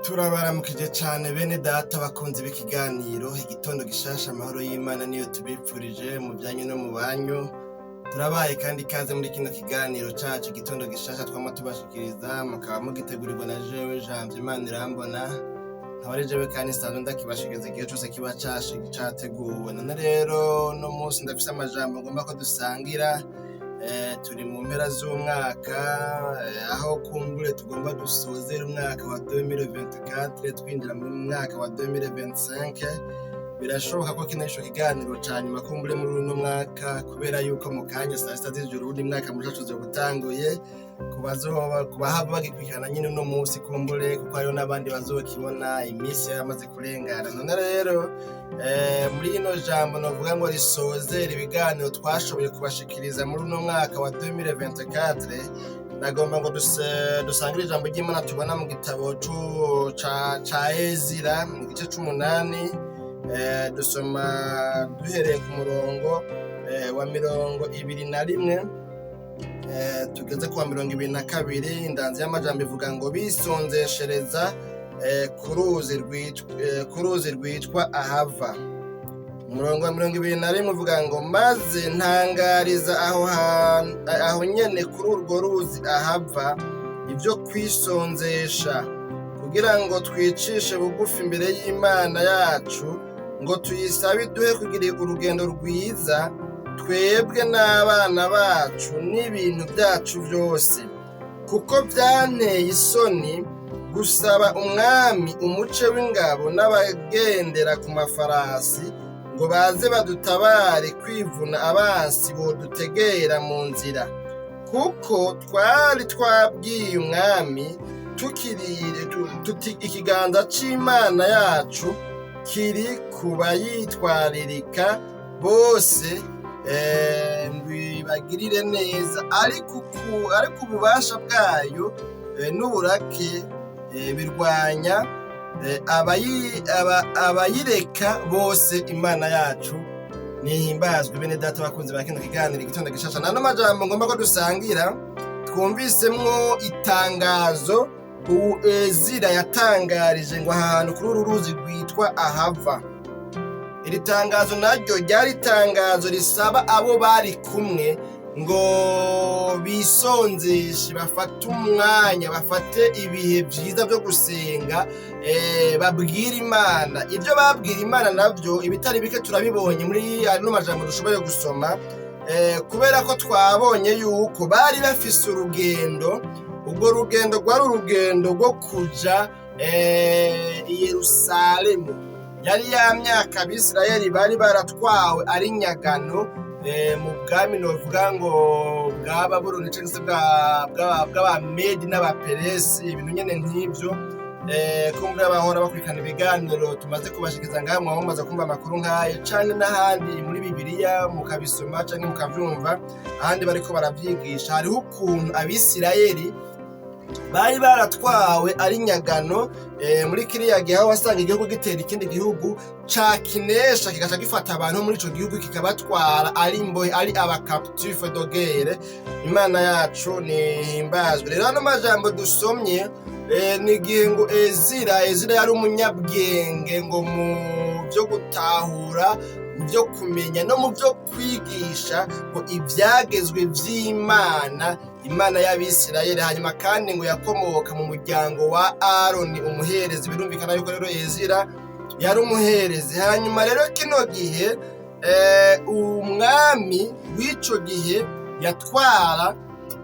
Turabaramukije cyane bene data bakunzi b'ikiganiro igitondo gishasha amahoro y'Imana niyo tubipfurije mu byanyu no mu banyu. Turabaye kandi ikaze muri kino kiganiro cacu igitondo gishasha twama tubashikiriza mukaba mugitegurirwa na jewe Janvier Imana irambona nkabari jewe kandi nsanzwe ndakibashikiriza igihe cose kiba categuwe. None rero no munsi ndafise amajambo ngomba ko dusangira. Turi mu mpera z'umwaka aho kumbure tugomba dusozera umwaka wa 2024 twinjira mu mwaka wa 2025. Birashoboka ko kino kiganiro ca nyuma kumbure muri uno mwaka kubera yuko mu kanya saa sita z'ijoro undi mwaka mushacu uzobutanguye kubahava bagikurikirana nyine uno munsi kumbure kuko hariho n'abandi bazokibona iminsi yamaze kurengana. None rero muri ino jambo novuga ngo risozera ibiganiro twashoboye kubashikiriza muri uno mwaka wa 2024. Nagomba ngo dusangire ijambo ry'Imana tubona mu gitabo ca Ezira mu gice c'8. Dusoma duhereye ku murongo wa 21 tugeze ku wa 22. Indanzi y'amajambo ivuga ngo bisonzeshereza ku ruzi rwitwa ahava. Umurongo wa 21 uvuga ngo maze ntangariza aho nyene kuri urwo ruzi ahava ibyo kwisonzesha kugira ngo twicishe bugufi imbere y'Imana yacu ngo tuyisabe iduhe kugira urugendo rwiza twebwe n'abana bacu n'ibintu byacu byose, kuko byanteye isoni gusaba umwami umuce w'ingabo n'abagendera ku mafarasi ngo baze badutabare kwivuna abansi bodutegera mu nzira, kuko twari twabwiye umwami tuti ikiganza c'Imana yacu kiri kubayitwaririka bose bibagirire neza, ariko ububasha bwayo n'uburake birwanya abayireka bose. Imana yacu nihimbazwe. Bene data bakunzi ba kino kiganiro igitondo gishasha, nano majambo ngomba ko dusangira. Twumvisemwo itangazo Ezira yatangarije ngo ahantu kuri uru ruzi rwitwa ahava. Iri tangazo naryo ryari itangazo risaba abo bari kumwe ngo bisonzeshe, bafate umwanya, bafate ibihe byiza byo gusenga, babwira Imana. Ibyo babwira Imana nabyo ibitari bike turabibonye muri ano majambo dushoboye gusoma, kubera ko twabonye yuko bari bafise urugendo. Ubwo rugendo rwari urugendo rwo kuja i Yerusalemu. Yari ya myaka Abisirayeli bari baratwawe ari nyagano mu bwami novuga ngo bwa Babuloni cyangwa se bw'Abamedi n'Abaperesi, ibintu nyene nk'ivyo. Kumbura abahora bakurikirana ibiganiro tumaze kubashikiriza ngaha mwamaze kumva amakuru nk'ayo canke n'ahandi muri Bibiliya mukabisoma canke mukavyumva ahandi bariko baravyigisha. Hariho ukuntu Abisirayeli bari baratwawe ari nyagano muri kiriya gihe aho wasanga igihugu gitera ikindi gihugu cakinesha kigaca gifata abantu muri ico gihugu kikabatwara ari imbohe, ari abacaptif de guerre. Imana yacu nihimbazwe. Rero ano majambo dusomye ni igihe ngo Ezira yari umunyabwenge ngo mu byo gutahura, mu byo kumenya no mu byo kwigisha ngo ibyagezwe vy'Imana, Imana y'Abisirayeli. Hanyuma kandi ngo yakomoka mu muryango wa Aroni umuherezi. Birumvikana yuko rero Ezira yari umuherezi. Hanyuma rero kino gihe umwami w'ico gihe yatwara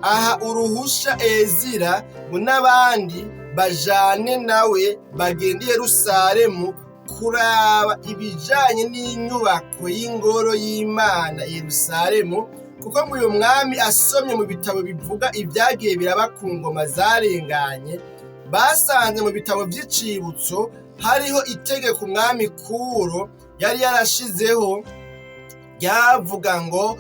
aha uruhusha Ezira ngo n'abandi bajane nawe bagende Yerusalemu kuraba ibijanye n'inyubako y'ingoro y'Imana Yerusalemu, kuko ngo uyu mwami asomye mu bitabo bivuga ibyagiye biraba ku ngoma zarenganye, basanze mu bitabo by'icibutso hariho itegeko umwami Kuro yari yarashizeho ryavuga ngo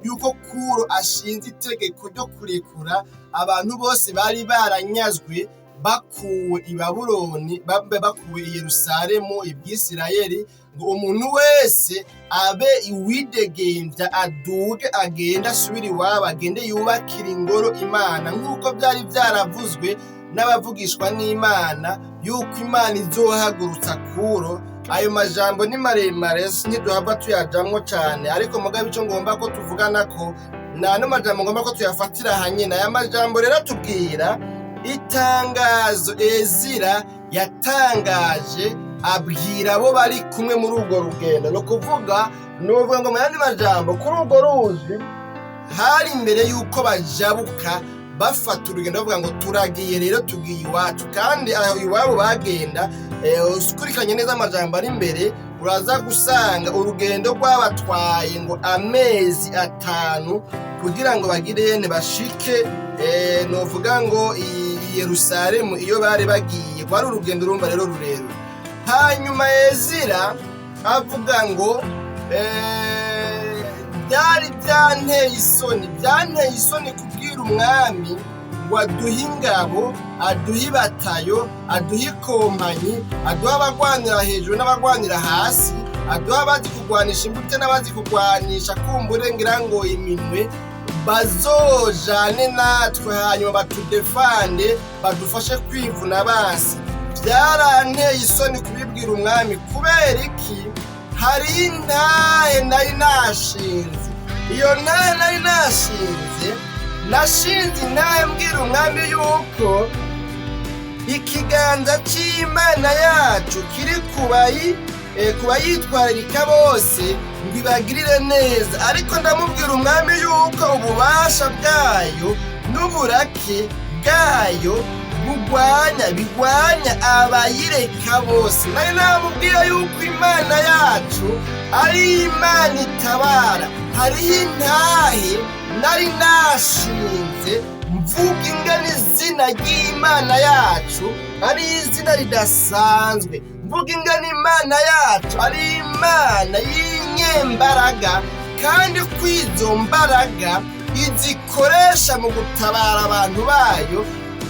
yuko Kuro ashinze itegeko ryo kurekura abantu bose bari baranyazwe bakuwe i Babuloni, bakuwe i Yerusalemu iby'Isirayeli, ngo umuntu wese abe iwidegemvya aduge agenda asubira iwabo, agende yubakira ingoro Imana nk'uko byari byaravuzwe n'abavugishwa n'Imana yuko Imana izohagurutsa Kuro. Ayo majambo ni maremare ntiduhava tuyajamwo cane, ariko mugabe ico ngomba ko tuvugana ko n'ano majambo ngomba ko tuyafatira hanyene. Aya majambo rero atubwira itangazo Ezira yatangaje abwira abo bari kumwe muri urwo rugendo. No kuvuga ngo mu yandi majambo, kuri urwo ruzi hari imbere yuko bajabuka bafata urugendo bavuga ngo turagiye rero tugiye iwacu. kandi aho iwabo bagenda ukurikiranye neza amajambo ari imbere uraza gusanga urugendo rwabatwaye ngo amezi 5 kugira ngo bagire bashike novuga ngo i Yerusalemu iyo bari bagiye. Kwari urugendo urumva rero rurerure. Hanyuma Ezira avuga ngo byari byanteye isoni kubwira umwami ngo aduhe ingabo, aduhe ibatayo, aduhe ikompanyi, aduhe abagwanira hejuru n'abagwanira hasi, aduhe abazi kurwanisha imbute n'abazi kurwanisha kumbure ngira ngo iminwe, bazojane natwe hanyuma batudefande badufashe kwivuna basi. Byaranteye isoni kubibwira umwami. kubera iki? hari intahe nari nashinze. Iyo ntahe nari nashinze intahe mbwira umwami yuko ikiganza c'Imana yacu kiri kubayitwararika bose ngo ibagirire neza. Ariko ndamubwira umwami yuko ububasha bwayo n'uburake bwayo bigwanya abayireka bose. nari namubwira yuko Imana yacu ari Imana itabara. hariho intahe nari nashinze mvuga ingana izina ry'Imana yacu ari izina ridasanzwe, mvuga ingana Imana yacu ari Imana y'inyembaraga, kandi kw'izo mbaraga izikoresha mu gutabara abantu bayo,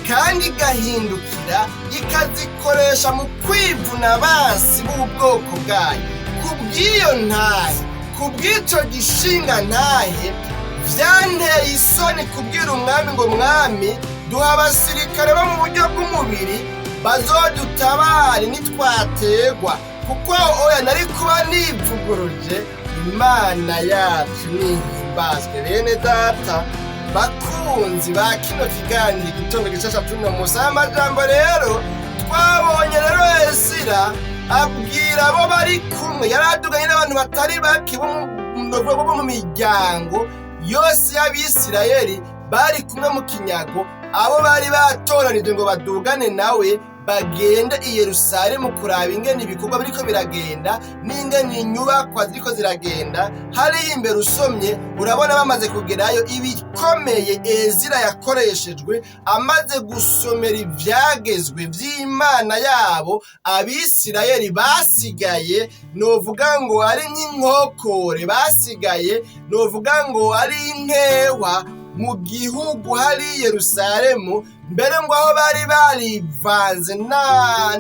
kandi igahindukira ikazikoresha mu kwivuna abansi b'ubwoko bwayo. kubw'iyo ntahe, kubw'ico gishinga ntahe, vyanteye isoni kubwira umwami ngo mwami duha abasirikare bo mu buryo bw'umubiri bazodutabare nitwategwa, kuko oya nari kuba nivuguruje. Imana yacu nihimbazwe. Bene data bakunzi ba kino kiganiro igitondo gishasha tuno musi. Amajambo rero twabonye rero Ezira abwira abo bari kumwe, yaraduganye n'abantu batari bake bo mu miryango yose y'Abisirayeli bari kumwe mu kinyago. abo bari batoranije ngo badugane nawe bagende i Yerusalemu kuraba ingene ibikorwa biriko biragenda n'ingene inyubakwa ziriko ziragenda. hariya imbere usomye urabona bamaze kugerayo ibikomeye Ezira yakoreshejwe amaze gusomera ivyagezwe vy'Imana yabo. Abisirayeli basigaye novuga ngo ari nk'inkokore, basigaye novuga ngo ari inkewa mu gihugu hari Yerusalemu. mbere ngo aho bari barivanze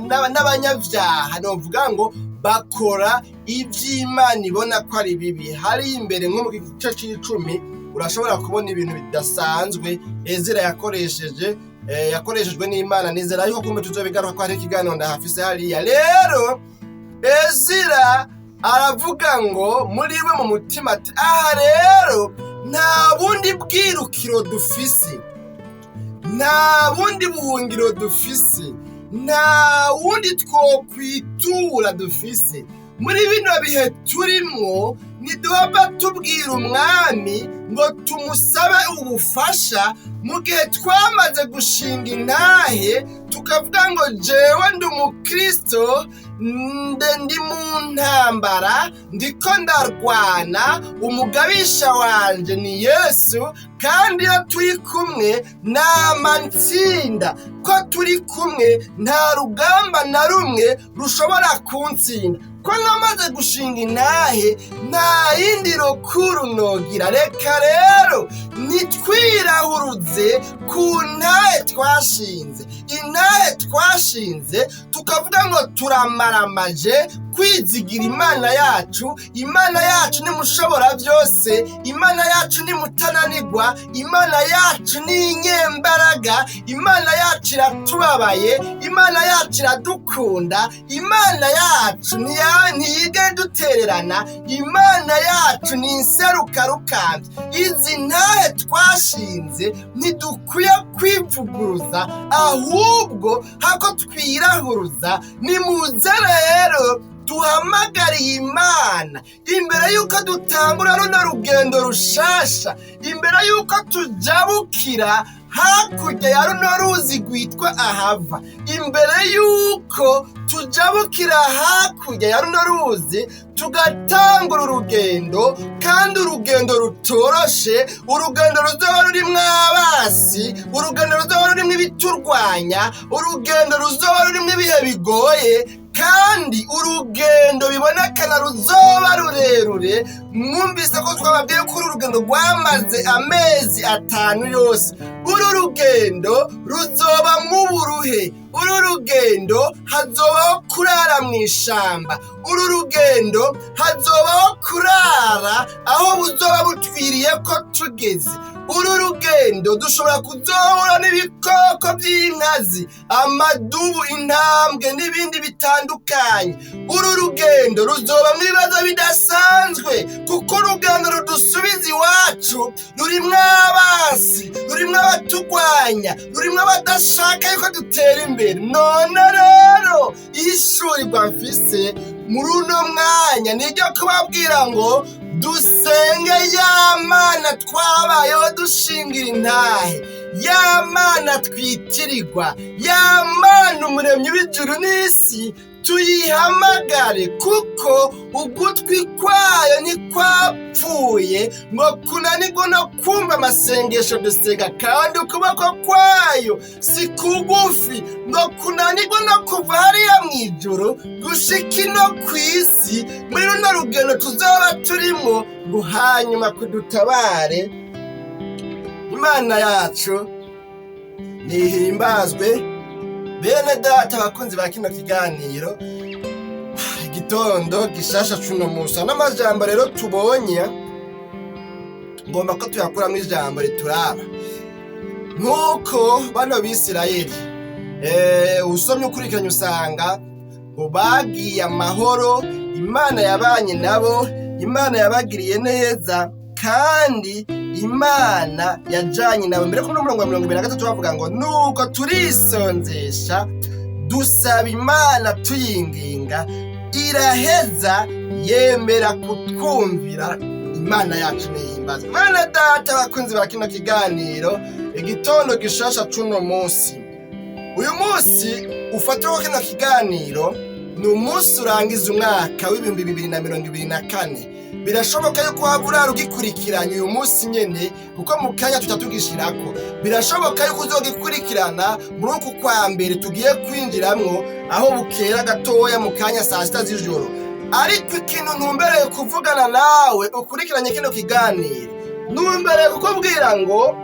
n'abanyavyaha novuga ngo bakora ivy'Imana ibona ko ari bibi. hari imbere nko mu gice c'10 urashobora kubona ibintu bidasanzwe Ezira yakoreshejwe n'Imana. nizera yuko kumbe tuzobigaruka ko hari ikiganiro ndahafise hariya. rero Ezira aravuga ngo muri we mu mutima ati aha rero nta bundi bwirukiro dufise, nta bundi buhungiro dufise, nta wundi twokwitura dufise. muri bino bihe turimwo niduhava tubwira umwami ngo tumusabe ubufasha mu gihe twamaze gushinga intahe tukavuga ngo jewe ndi umukristo ndi mu ntambara ndiko ndarwana, umugabisha wanje ni Yesu, kandi iyo turi kumwe nama ntsinda. ko turi kumwe nta rugamba na rumwe rushobora kuntsinda. ko namaze gushinga intahe nta yindi rokuru nogira. reka rero nitwirahuruze ku ntahe twashinze. intahe twashinze tukavuga ngo turamaramaje kwizigira Imana yacu. Imana yacu ni mushobora byose, Imana yacu ni mutananirwa, Imana yacu ni inyembaraga, Imana yacu iratubabaye, Imana yacu iradukunda, Imana yacu ntiyigera dutererana, Imana yacu ni inserukarukambye. Izi ntahe twashinze ntidukwiye kwivuguruza, ahubwo hako twirahuruza. Nimuze rero duhamagariye Imana imbere yuko dutangura runo rugendo rushasha, imbere yuko tujabukira hakurya ya runo ruzi rwitwa ahava, imbere yuko tujabukira hakurya ya runo ruzi tugatangura urugendo, kandi urugendo rutoroshe, urugendo ruzoba rurimwo abasi, urugendo ruzoba rurimwo ibiturwanya, urugendo ruzoba rurimwo ibihe bigoye, kandi urugendo bibonekana ruzoba rurerure. Mwumvise ko twababwiye ko uru rugendo rwamaze amezi 5 yose. Uru rugendo ruzoba mu buruhe, uru rugendo hazobaho kurara mu ishamba, uru rugendo hazobaho kurara aho buzoba butwiriye ko tugeze. Uru rugendo dushobora kuzohura n'ibikoko by'inkazi, amadubu, intambwe n'ibindi bitandukanye. Uru rugendo ruzoba mu bibazo bidasanzwe, kuko urugendo rudusubiza iwacu rurimwo abasi, rurimwo abaturwanya, rurimwo abadashaka yuko dutera imbere. None rero ishurirwa mfise muri uno mwanya niryo kubabwira ngo dusenge ya Mana twabayeho dushingira intahe, ya Mana twitirirwa, ya Mana umuremyi w'ijuru n'isi, tuyihamagare, kuko ugutwi kwayo ntikwapfuye ngo kunanirwe no kumva amasengesho dusenga, kandi ukuboko kwayo si kugufi ngo kunanirwe no kuva hariya mu ijuru gushika ino kw'isi. Muri runo rugendo tuzoba turimo ngo hanyuma kudutabare. Imana yacu nihimbazwe. Bene data bakunzi ba kino kiganiro igitondo gishasha cuno musa, n'amajambo rero tubonye ngomba ko tuyakuramo ijambo rituraba. Nkuko bano Bisirayeli usomye ukurikiranye usanga ngo bagiye amahoro, Imana yabanye nabo, Imana yabagiriye neza, kandi Imana yajanye nabo. Mbere ko no murongo wa 23 bavuga ngo nuko turisonzesha dusaba Imana tuyinginga, iraheza yemera kutwumvira. Imana yacu nihimbaza. Mana data bakunzi ba kino kiganiro igitondo gishasha cuno munsi, uyu munsi ufatiraho kino kiganiro ni umunsi urangiza umwaka w'ibihumbi 2024. Birashoboka yuko waba urara ugikurikiranye uyu munsi nyene, kuko mu kanya tutatugishirako. Birashoboka yuko uzogikurikirana muri uku kwa mbere tugiye kwinjiramwo, aho bukera gatoya mu kanya saa 6 z'ijoro. Ariko ikintu ntumbereye kuvugana nawe ukurikiranye kino kiganiro, ntumbereye kukubwira ngo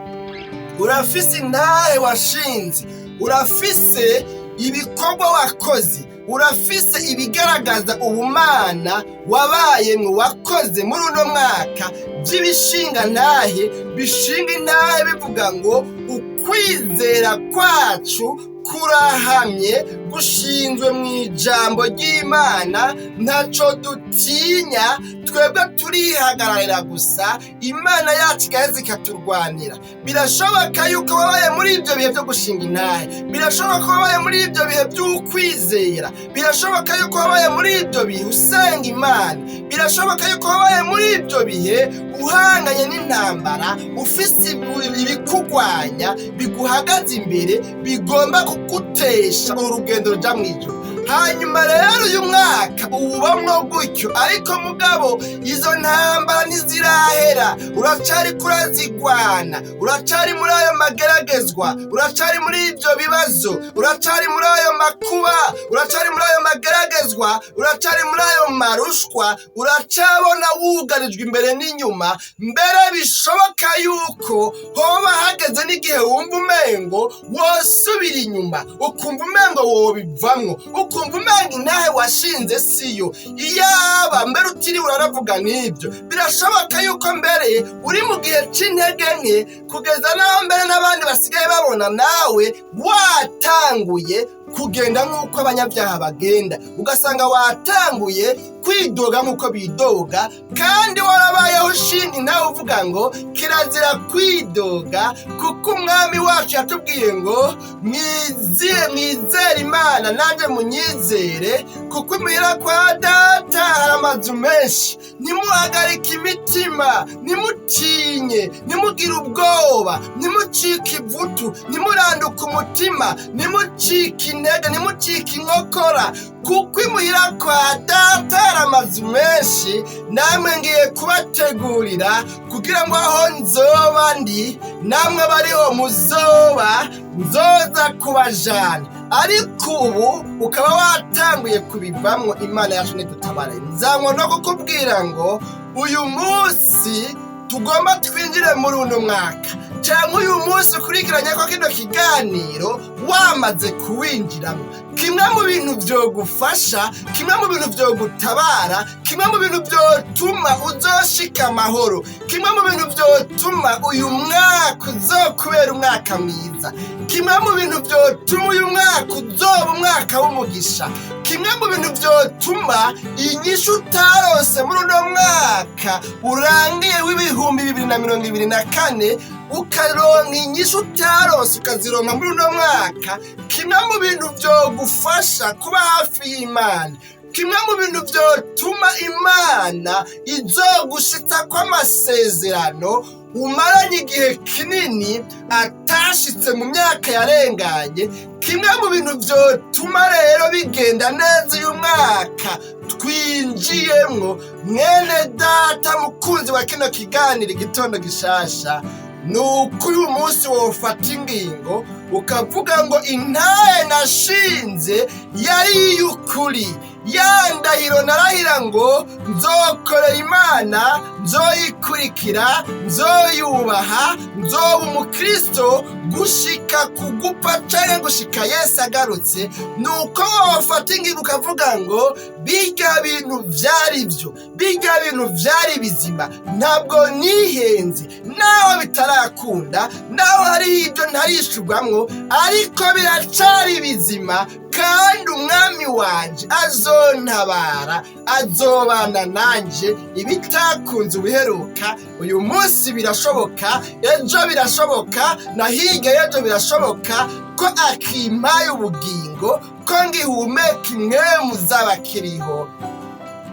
urafise intahe washinze, urafise ibikorwa wakoze, urafise ibigaragaza ubumana wabayemwe wakoze muri uno mwaka by'ibishinga ntahe, bishinga intahe bivuga ngo ukwizera kwacu kurahamye, gushinzwe mu ijambo ry'Imana, ntaco dutinya, twebwe turihagararira gusa, Imana yacu igaheza ikaturwanira. Birashoboka yuko wabaye muri ibyo bihe byo gushinga intahe, birashoboka ko wabaye muri ibyo bihe by'ukwizera, birashoboka yuko wabaye muri ibyo bihe usenga Imana, birashoboka yuko wabaye muri ibyo bihe uhanganye n'intambara, ufise ibikugwanya biguhagaze imbere, bigomba kugutesha urugendo ruja mw'ijuru. Hanyuma rero uyu mwaka uwubamwo gutyo, ariko mugabo izo ntambara ntizirahera, uracari kurazigwana, uracari muri ayo mageragezwa, uracari muri ibyo bibazo, uracari muri ayo makuba, uracari muri ayo mageragezwa, uracari muri ayo marushwa, uracabona wugarijwe imbere n'inyuma. Mbere bishoboka yuko hoba hageze n'igihe wumva umengo wosubira inyuma, ukumva umengo wobivamwo, ukumva umenga intahe washinze siyo. Iyaba mbere utiriwe uraravuga n'ibyo, birashoboka yuko mbere uri mu gihe c'intege nke, kugeza naho mbere n'abandi basigaye babona nawe watanguye kugenda nk'uko abanyabyaha bagenda, ugasanga watanguye kwidoga nk'uko bidoga, kandi warabayeho ushinga intahe uvuga ngo kirazira kwidoga, kuko umwami wacu yatubwiye ngo mwizere Imana nanjye munyizere, kuko imuhira kwa data hari amazu menshi. Nimuhagarike imitima, nimutinye, nimugire ubwoba, nimucike ivutu, nimuranduke umutima, nimucike intege, nimucike inkokora, kuko imuhira kwa data hari amazu menshi. Namwe ngiye kubategurira kugira ngo aho nzoba ndi namwe bariho muzoba, nzoza kubajana. Ariko ubu ukaba watanguye kubivamwo, Imana yacu nidutabare. Nzanywa no kukubwira ngo uyu munsi tugomba twinjire muri uno mwaka, cyangwa uyu munsi ukurikiranye ko kino kiganiro wamaze kuwinjiramo. Kimwe mu bintu vyogufasha, kimwe mu bintu vyogutabara, kimwe mu bintu vyotuma uzoshika amahoro, kimwe mu bintu vyotuma uyu mwaka uzokubera umwaka mwiza, kimwe mu bintu vyotuma uyu mwaka uzoba umwaka w'umugisha, kimwe mu bintu vyotuma inyishu utarose muri uno mwaka urangiye w'2024 ukaronka inyishu utarose ukazironka muri uno mwaka. Kimwe mu bintu vyogufasha kuba hafi y'Imana, kimwe mu bintu vyotuma Imana izogushitsa kw'amasezerano umaranye igihe kinini atashitse mu myaka yarenganye, kimwe mu bintu vyotuma rero bigenda neza uyu mwaka twinjiyemwo, mwene data mukunzi wa kino kiganiro igitondo gishasha, nuko uyu munsi wofata ingingo ukavuga ngo intahe nashinze yari iy'ukuri, ya ndahiro narahira ngo nzokorera Imana, nzoyikurikira, nzoyubaha, nzoba umukristo gushika kugupfa canke gushika Yesu agarutse. Nuko wofata ingingo ukavuga ngo birya bintu vyari vyo, birya bintu vyari bizima, ntabwo nihenze, naho bitarakunda, naho hari ibyo ntarishurwamwo, ariko biracari bizima, kandi umwami wanje azontabara, azobana nanje. Ibitakunze ubiheruka uyu munsi birashoboka, ejo birashoboka, na hirya y'ejo birashoboka ko akimpaye ubugingo, ko ngihumeka imwemu z'abakiriho.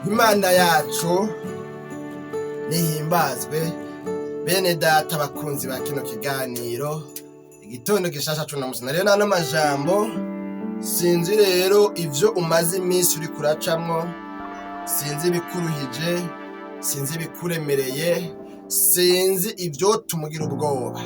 Imana yacu nihimbazwe. Bene data bakunzi ba kino kiganiro igitondo gishasha tunamusana rero nano majambo, sinzi rero ivyo umaze iminsi uri kuracamwo, sinzi ibikuruhije, sinzi ibikuremereye, sinzi ivyo tumugira ubwoba.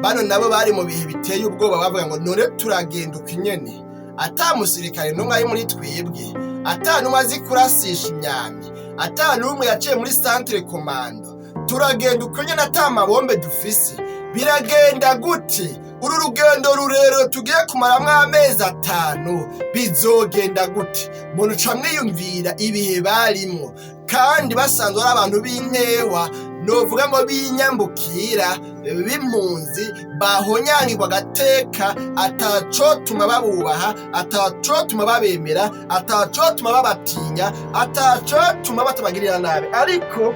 Bano nabo bari mu bihe biteye ubwoba, bavuga ngo none turagenda ukinyene, ata musirikare n'umwe ari muri twebwe, ata n'umwe azi kurasisha imyambi, ata n'umwe yaciye muri centre commando, turagenda ukinyene ata mabombe dufise. Biragenda gute? Uru rugendo rurerure tugiye kumaramwo amezi 5 bizogenda gute? Muntu ca mwiyumvira ibihe barimwo, kandi basanzwe ari abantu b'inkewa, novuga ngo binyambukira, b'impunzi, bahonyangirwa agateka, atacotuma babubaha, atacotuma babemera, atacotuma babatinya, atacotuma batabagirira nabi. Ariko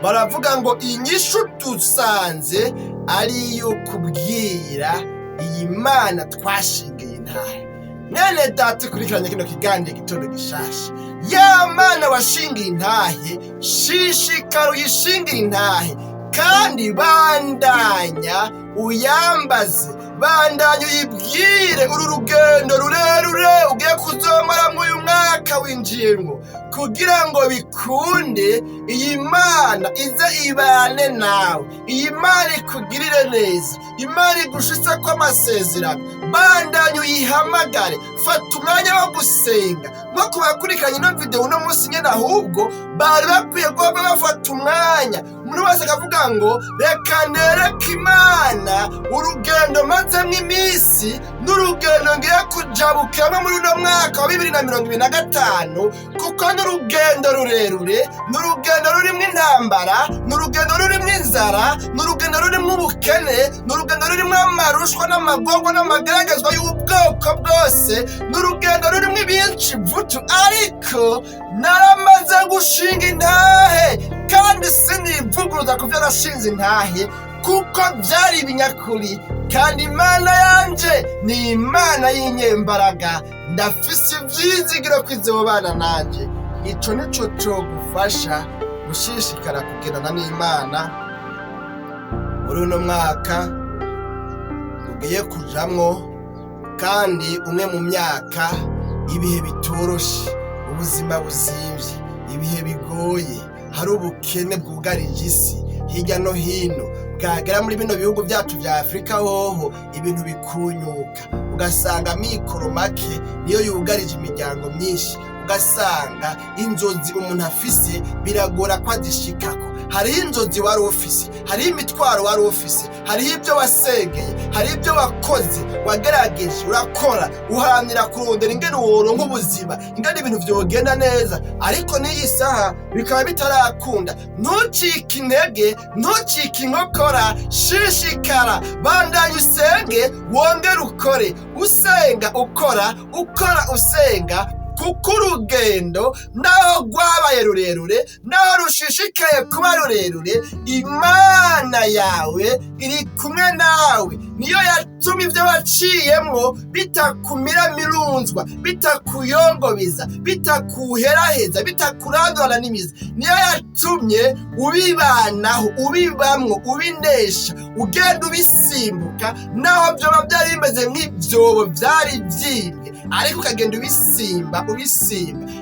baravuga ngo inyishu dusanze ari iyo kubwira iyi Mana twashingiye intahe. Nene data kurikiranye kino kiganiro igitondo gishasha, ya Mana washingiye intahe, shishikara uyishingire intahe, kandi bandanya uyambaze, bandanya uyibwire uru rugendo rurerure ugiye kuzomara muri uyu mwaka winjiyemwo, kugira ngo bikunde iyi Mana ize ibane nawe, iyi Mana ikugirire neza, Imana igushitsa kw'amasezerano. Bandanya uyihamagare, fata umwanya wo gusenga. Nko kubakurikiranye ino video uno munsi nyene, ahubwo bari bakwiye kuba bafata umwanya, umuntu wese akavuga ngo reka nereke Imana urugendo mazemwo iminsi n'urugendo ngiye kujabukamo muri uno mwaka wa 2025, kuko n'urugendo rurerure, n'urugendo rurimo intambara, n'urugendo rurimo inzara, n'urugendo rurimo ubukene, n'urugendo rurimo amarushwa n'amagorwa n'amageragezwa y'ubwoko bwose, n'urugendo rurimo ibinshi vutu, ariko naramaze gushinga intahe, kandi sinivuguruza ku byo nashinze intahe, kuko byari ibinyakuri. Kandi Imana yanje ni Imana y'inyembaraga, ndafise ivyizigiro ko izobana nanje. Ico nico cogufasha gushishikara kugendana n'Imana muri uno mwaka ugiye kujamwo, kandi umwe mu myaka ibihe bitoroshe, ubuzima buzimvye, ibihe bigoye, hari ubukene bwugarije isi hirya no hino, bwagera muri bino bihugu byacu vya Afrika hoho ibintu bikunyuka, ugasanga mikoro make niyo yugarije imiryango myinshi, ugasanga inzozi umuntu afise biragora ko azishikako. Hariho inzozi wari ufise, hariho imitwaro wari ufise, hariho ibyo wasengeye, hariho ibyo wakoze, wagerageje, urakora, uharanira kurondera ingene woronka ubuzima, ingene ibintu vyogenda neza, ariko n'iyi saha bikaba bitarakunda. Ntucike intege, ntucike inkokora, shishikara, bandanya usenge, wongere ukore, usenga ukora, ukora usenga, kuko urugendo naho rwabaye rurerure, naho rushishikaye kuba rurerure, Imana yawe iri kumwe nawe. Niyo yatuma ibyo waciyemwo bitakumira mirunzwa, bitakuyongobiza, bitakuheraheza, bitakurandurana n'imizi. Niyo yatumye ubibanaho, ubibamwo, ubinesha, ugenda ubisimbuka, naho byoba byari bimeze nk'ibyobo byari byibwe, ariko ukagenda ubisimba,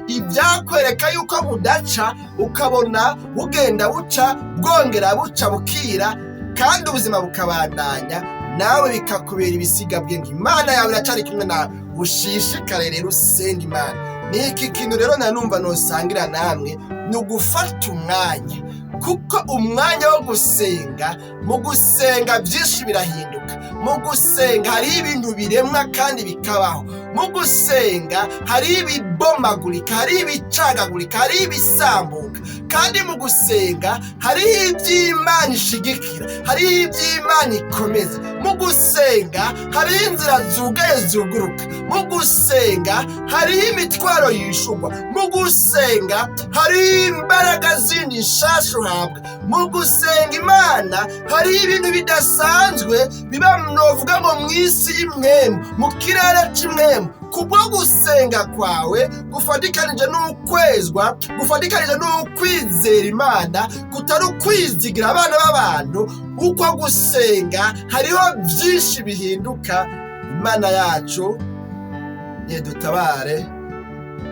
ibyakwereka yuko budaca, ukabona bugenda buca, bwongera buca bukira, kandi ubuzima bukabandanya, nawe bikakubera ibisigabwenge. Imana yawe iracari kumwe nawe, ushishikare rero usenga Imana. Niki kintu rero nanumva nosangira namwe, ni ugufata umwanya, kuko umwanya wo gusenga, mu gusenga byinshi birahinduka. Mu gusenga hariho ibintu biremwa kandi bikabaho. Mu gusenga hariho ibibomagurika, hariho ibicagagurika, hariho ibisambuka. Kandi mu gusenga hariho iby'Imana ishigikira, hariho iby'Imana ikomeza. Mu gusenga hariho inzira zugaye zuguruka. Mu gusenga hariho imitwaro yishurwa. Mu gusenga hariho imbaraga zindi nshasha uhabwa. Mu gusenga Imana hariho ibintu bidasanzwe biba novuga ngo mw'isi y'imwemu, mu kirere c'imwemu. Kubwo gusenga kwawe gufatikanije n'ukwezwa, gufatikanije n'ukwizera Imana, kutari ukwizigira abana b'abantu. Uko gusenga hariho byinshi bihinduka. Imana yacu nidutabare.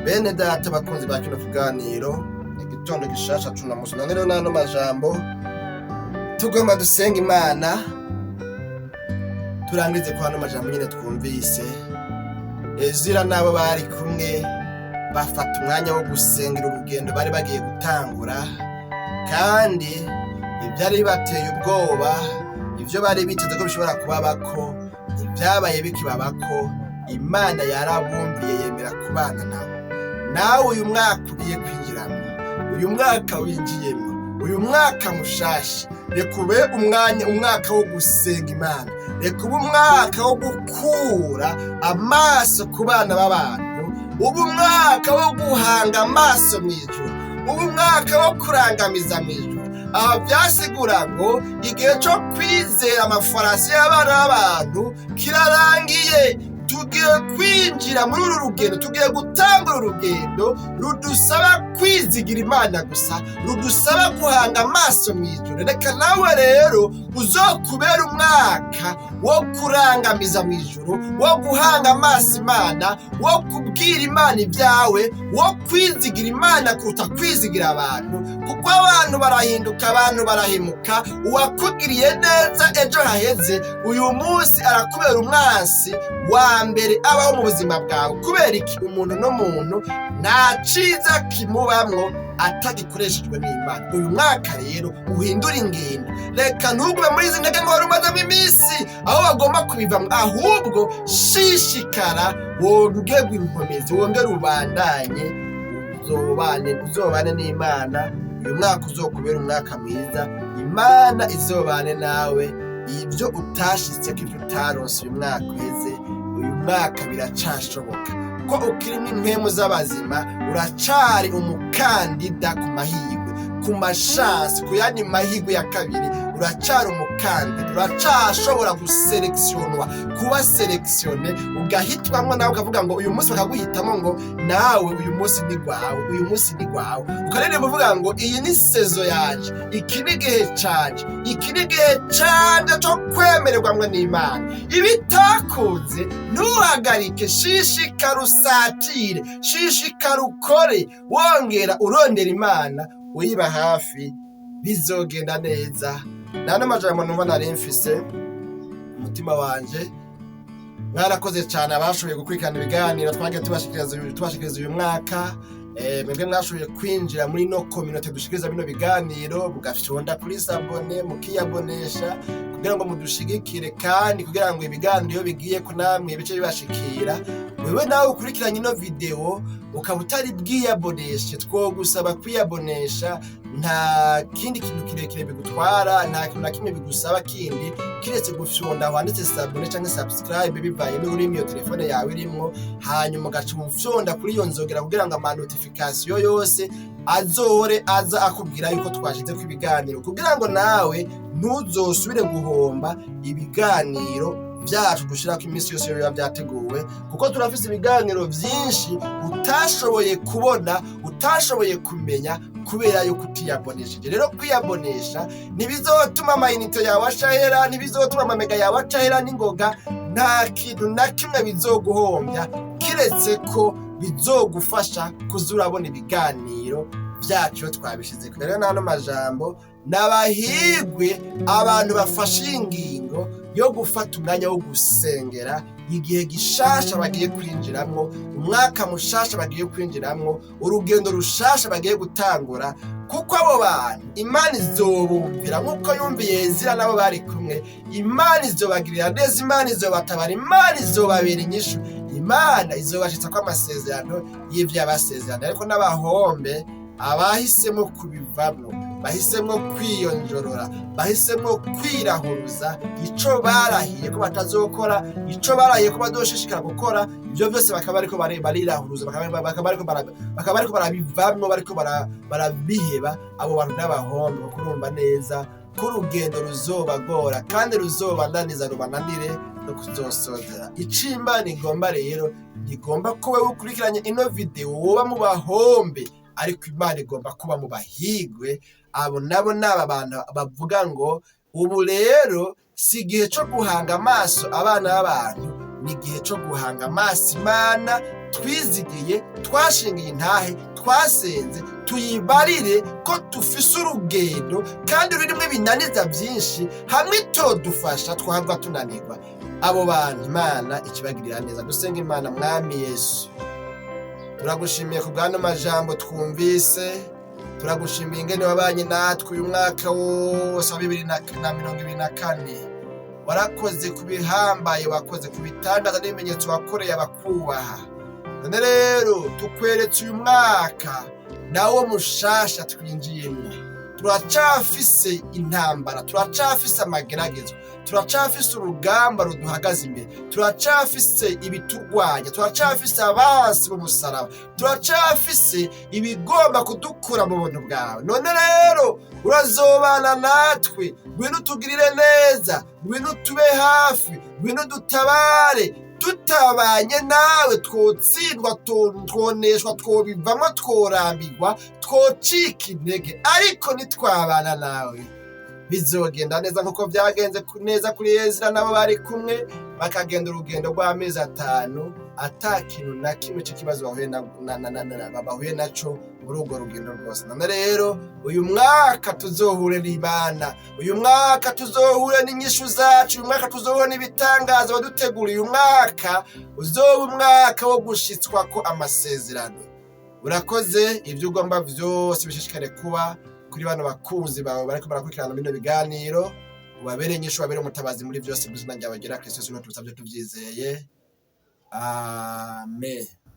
Bene data bakunzi ba kino kiganiro igitondo gishasha tunamusi, rero nano majambo tugomba dusenga Imana, turangize kwa hano majambo nyine twumvise. Ezira nabo bari kumwe bafata umwanya wo gusengera urugendo bari bagiye gutangura, kandi ibyari bibateye ubwoba, ibyo bari biteze ko bishobora kubabako, ibyabaye bikibabako, Imana yarabumviye yemera kubana nabo. Nawe uyu mwaka ugiye kwinjiramo, uyu mwaka winjiyemo, uyu mwaka mushasha, reka ube umwaka wo gusenga Imana, reka ube umwaka wo gukura amaso ku bana b'abantu, ube umwaka wo guhanga amaso mu ijuru, ube umwaka wo kurangamiza mu ijuru. Aha byasigura ngo igihe cyo kwizera amafarasi y'abana b'abantu kirarangiye. Tugiye kwinjira muri uru rugendo, tugiye gutanga uru rugendo rudusaba kwizigira Imana gusa, rudusaba guhanga amaso mu ijuru. Reka nawe rero uzokubera umwaka wo kurangamiza mu ijuru, wo guhanga amaso Imana, wo kubwira Imana ibyawe, wo kwizigira Imana kuruta kwizigira abantu, kuko abantu barahinduka, abantu barahemuka. Uwakugiriye neza ejo haheze, uyu munsi arakubera umwansi wa mbere abaho mu buzima bwawe. Kubera iki? Umuntu n'umuntu nta ciza kimubamwo, atagikoreshejwe n'Imana. Uyu mwaka rero uhindura ingendo, reka ntugume muri izi ntege ngo wari umazemo iminsi aho bagomba kubivamo, ahubwo shishikara wongerwe inkomezi, wongere ubandanye, uzobane n'Imana. Uyu mwaka uzokubera umwaka mwiza, Imana izobane nawe. Ibyo utashitse ko ibyo utaronse uyu mwaka uheze, uyu mwaka biracashoboka ko ukirimo impemu z'abazima, uracari umukandida ku mahirwe, ku mashansi, ku yandi mahirwe ya kabiri, uracari umukandida, uracashobora guseleksionwa, kuba selektione, ugahitwamwo nawe ukavuga ngo uyu munsi bakaguhitamo ngo nawe uyu munsi ni gwawe, uyu munsi ni gwawe, ukarende muvuga ngo iyi ni sezo yaje, iki ni gihe caje, iki ni gihe canje cyo kwemererwamwe n'Imana. Ibitakunze ntuhagarike, shishikara usatire, shishikara ukore, wongera urondera Imana, uyiba hafi, bizogenda neza. Nana majambo numva nari mfise umutima wanje. Mwarakoze cyane abashoboye gukurikirana ibiganiro twagiye tubashikiriza uyu mwaka. Mwebwe mwashoboye kwinjira muri no community dushikiriza bino biganiro, mugafyonda kuri sabone, mukiyabonesha kugira ngo mudushigikire, kandi kugira ngo ibiganiro bigiye ko namwe bice bibashikira. Wewe nawe ukurikiranye ino video ukaba utari bwiyaboneshe, twogusaba kwiyabonesha. Nta kindi kintu kirekire bigutwara, nta kintu na kimwe bigusaba kindi kiretse gufyonda wanditse sabone cyangwa subscribe bivaye n'ururimi iyo telefone yawe irimo, hanyuma ugaca umufyonda kuri iyo nzogera kugira ngo ama notification yose azohore aza akubwira yuko twashize ku ibiganiro, kugira ngo nawe ntuzosubire guhomba ibiganiro byacu dushirako iminsi yose biba byateguwe, kuko turafise ibiganiro byinshi utashoboye kubona, utashoboye kumenya kubera yuko utiyabonesheje. Rero kwiyabonesha ntibizotuma amayinite yawe ashahera, ntibizotuma amamega yawe ashahera n'ingoga, nta kintu na kimwe bizoguhombya kiretse ko bizogufasha kuzurabona ibiganiro byacu twabishize. Rero nano majambo nabahirwe abantu bafashe ingingo yo gufata umwanya wo gusengera igihe gishasha bagiye kwinjiramwo, umwaka mushasha bagiye kwinjiramwo, urugendo rushasha bagiye gutangura, kuko abo bantu Imana izobumvira nk'uko yumviye Ezira nabo bari kumwe. Imana izobagirira neza, Imana izobatabara, Imana izobabera inyishu, Imana izobashitsa ko amasezerano y'ivyo abasezerano. Ariko n'abahombe abahisemo kubivamwo, bahisemo kwiyonjorora, bahisemo kwirahuruza ico barahiye ko batazokora, ico barahiye ko badoshishikara gukora, ibyo byose bakaba ariko barirahuruza, bakaba ariko barabivamwo, bariko barabiheba. Abo bantu n'abahombe kurumva neza ko urugendo ruzobagora kandi ruzobananiza, rubananire no kuzosozera. Icimba nigomba rero, nigomba ko wewe ukurikiranye ino video woba mu bahombe, ariko Imana igomba kuba mu bahigwe. Abo nabo naba bantu bavuga ngo ubu rero si igihe cyo guhanga amaso abana b'abantu, ni igihe cyo guhanga amaso Imana twizigiye, twashingiye intahe, twasenze, tuyibarire ko tufise urugendo kandi rurimo ibinaniza byinshi, hamwe itodufasha twahava tunanirwa. Abo bantu Imana ikibagirira neza. Dusenga Imana. Mwami Yesu, turagushimiye ku bw'ano majambo twumvise, turagushimiye ingene wabanye natwe uyu mwaka wose wa 2024. Warakoze kubihambaye, wakoze kubitangaza n'ibimenyetso wakoreye abakubaha. None rero tukweretse uyu mwaka nawo mushasha twinjiyemo. Turacafise intambara, turacafise amageragezo, turacafise urugamba ruduhagaze imbere, turacafise ibiturwanya, turacafise abansi b'umusaraba, turacafise ibigomba kudukura mu buntu bwawe. None rero urazobana natwe, ngwino utugirire neza, ngwino tube hafi, ngwino dutabare. Tutabanye nawe twotsindwa, twoneshwa, twobivamwo, tworambirwa, twocika intege. Ariko nitwabana nawe bizogenda neza nk'uko byagenze neza kuri Ezira nabo bari kumwe, bakagenda urugendo rw'amezi 5 ata kintu na kimwe cy'ikibazo bahuye naco muri urwo rugendo rwose. None rero uyu mwaka tuzohure n'Imana, uyu mwaka tuzohure n'inyishu zacu, uyu mwaka tuzohure n'ibitangaza badutegura. Uyu mwaka uzoba umwaka wo gushitswa ko amasezerano. urakoze, ibyo ugomba byose bishishikare kuba kuri bano bakunzi bawe bariko barakurikirana bino biganiro, ubabere inyishu, ubabere umutabazi muri byose, ubuzima bwawe bugera Kristo Yesu, tubisabye tubyizeye, amen.